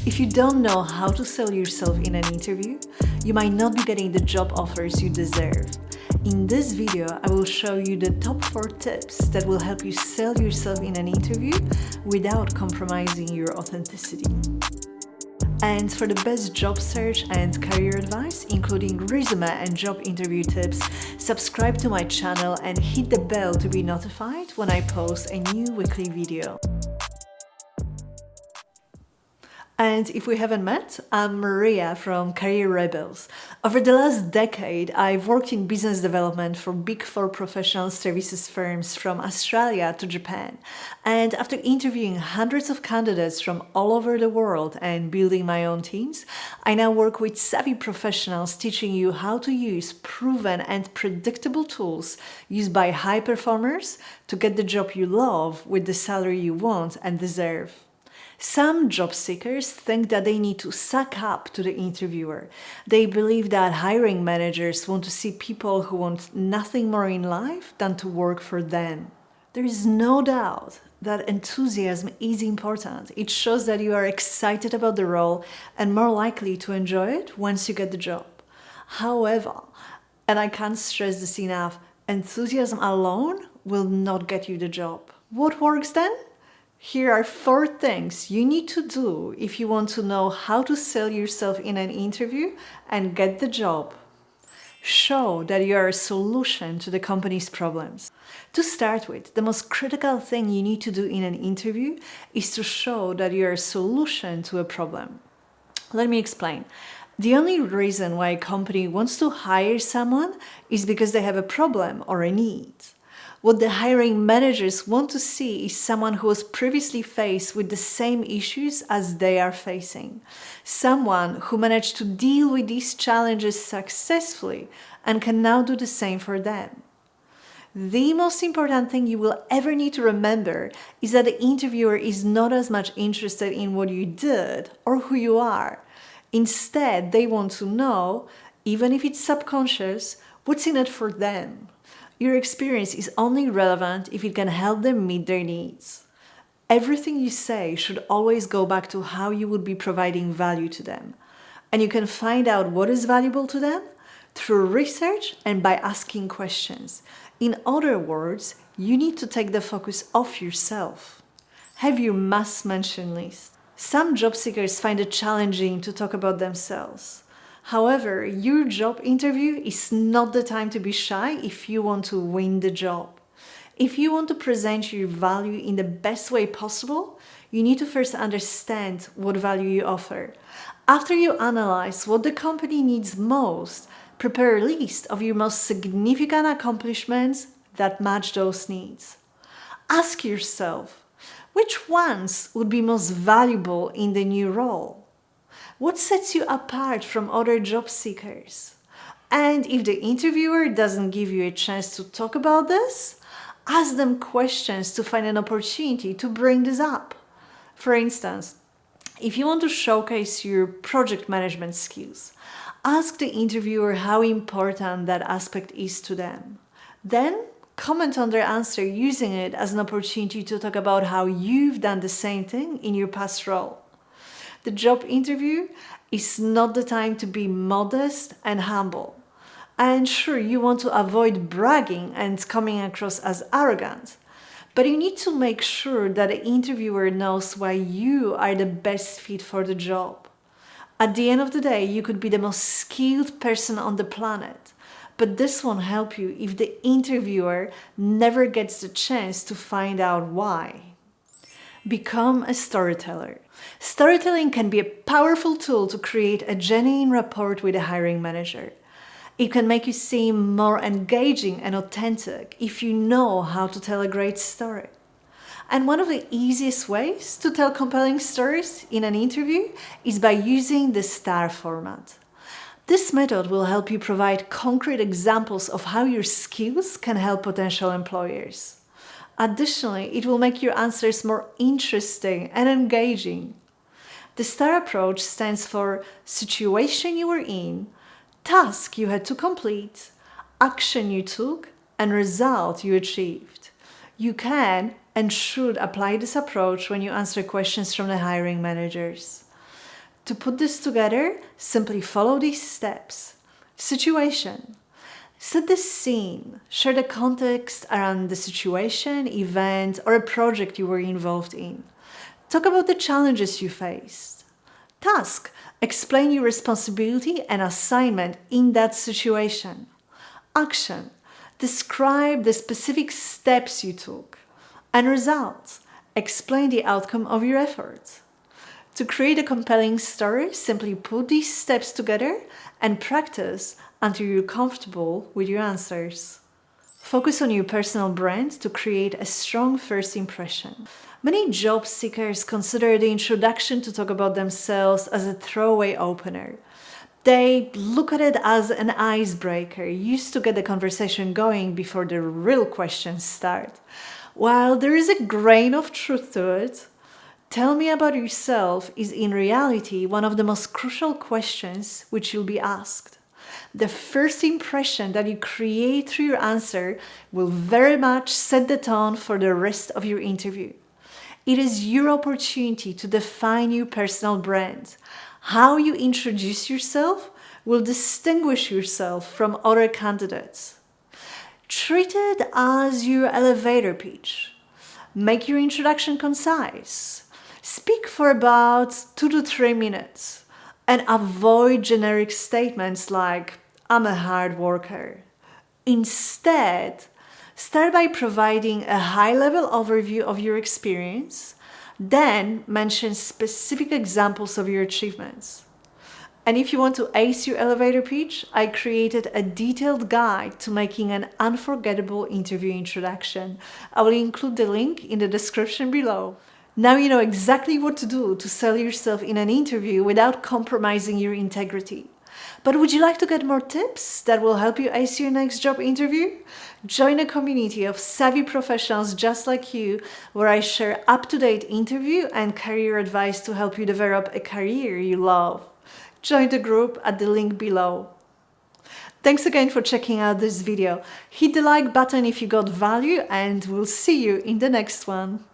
If you don't know how to sell yourself in an interview, you might not be getting the job offers you deserve. In this video, I will show you the top 4 tips that will help you sell yourself in an interview without compromising your authenticity. And for the best job search and career advice, including resume and job interview tips, subscribe to my channel and hit the bell to be notified when I post a new weekly video. And if we haven't met, I'm Maria from Career Rebels. Over the last decade, I've worked in business development for Big 4 professional services firms from Australia to Japan. And after interviewing hundreds of candidates from all over the world and building my own teams, I now work with savvy professionals teaching you how to use proven and predictable tools used by high performers to get the job you love with the salary you want and deserve. Some job seekers think that they need to suck up to the interviewer. They believe that hiring managers want to see people who want nothing more in life than to work for them. There is no doubt that enthusiasm is important. It shows that you are excited about the role and more likely to enjoy it once you get the job. However, and I can't stress this enough, enthusiasm alone will not get you the job. What works then? Here are 4 things you need to do if you want to know how to sell yourself in an interview and get the job. Show that you are a solution to the company's problems. To start with, the most critical thing you need to do in an interview is to show that you are a solution to a problem. Let me explain. The only reason why a company wants to hire someone is because they have a problem or a need. What the hiring managers want to see is someone who was previously faced with the same issues as they are facing. Someone who managed to deal with these challenges successfully and can now do the same for them. The most important thing you will ever need to remember is that the interviewer is not as much interested in what you did or who you are. Instead, they want to know, even if it's subconscious, what's in it for them. Your experience is only relevant if it can help them meet their needs. Everything you say should always go back to how you would be providing value to them. And you can find out what is valuable to them through research and by asking questions. In other words, you need to take the focus off yourself. Have your must mention list. Some job seekers find it challenging to talk about themselves. However, your job interview is not the time to be shy if you want to win the job. If you want to present your value in the best way possible, you need to first understand what value you offer. After you analyze what the company needs most, prepare a list of your most significant accomplishments that match those needs. Ask yourself, which ones would be most valuable in the new role? What sets you apart from other job seekers? And if the interviewer doesn't give you a chance to talk about this, ask them questions to find an opportunity to bring this up. For instance, if you want to showcase your project management skills, ask the interviewer how important that aspect is to them. Then, comment on their answer using it as an opportunity to talk about how you've done the same thing in your past role. The job interview is not the time to be modest and humble. And sure, you want to avoid bragging and coming across as arrogant, but you need to make sure that the interviewer knows why you are the best fit for the job. At the end of the day, you could be the most skilled person on the planet, but this won't help you if the interviewer never gets the chance to find out why. Become a storyteller. Storytelling can be a powerful tool to create a genuine rapport with a hiring manager. It can make you seem more engaging and authentic if you know how to tell a great story. And one of the easiest ways to tell compelling stories in an interview is by using the STAR format. This method will help you provide concrete examples of how your skills can help potential employers. Additionally, it will make your answers more interesting and engaging. The STAR approach stands for situation you were in, task you had to complete, action you took, and result you achieved. You can and should apply this approach when you answer questions from the hiring managers. To put this together, simply follow these steps. Situation. Set the scene. Share the context around the situation, event, or a project you were involved in. Talk about the challenges you faced. Task. Explain your responsibility and assignment in that situation. Action. Describe the specific steps you took. And results. Explain the outcome of your efforts. To create a compelling story, simply put these steps together and practice until you're comfortable with your answers. Focus on your personal brand to create a strong first impression. Many job seekers consider the introduction to talk about themselves as a throwaway opener. They look at it as an icebreaker, used to get the conversation going before the real questions start. While there is a grain of truth to it, tell me about yourself is in reality one of the most crucial questions which you'll be asked. The first impression that you create through your answer will very much set the tone for the rest of your interview. It is your opportunity to define your personal brand. How you introduce yourself will distinguish yourself from other candidates. Treat it as your elevator pitch. Make your introduction concise. Speak for about 2 to 3 minutes and avoid generic statements like, I'm a hard worker. Instead, start by providing a high-level overview of your experience, then mention specific examples of your achievements. And if you want to ace your elevator pitch, I created a detailed guide to making an unforgettable interview introduction. I will include the link in the description below. Now you know exactly what to do to sell yourself in an interview without compromising your integrity. But would you like to get more tips that will help you ace your next job interview? Join a community of savvy professionals just like you, where I share up-to-date interview and career advice to help you develop a career you love. Join the group at the link below. Thanks again for checking out this video. Hit the like button if you got value, and we'll see you in the next one.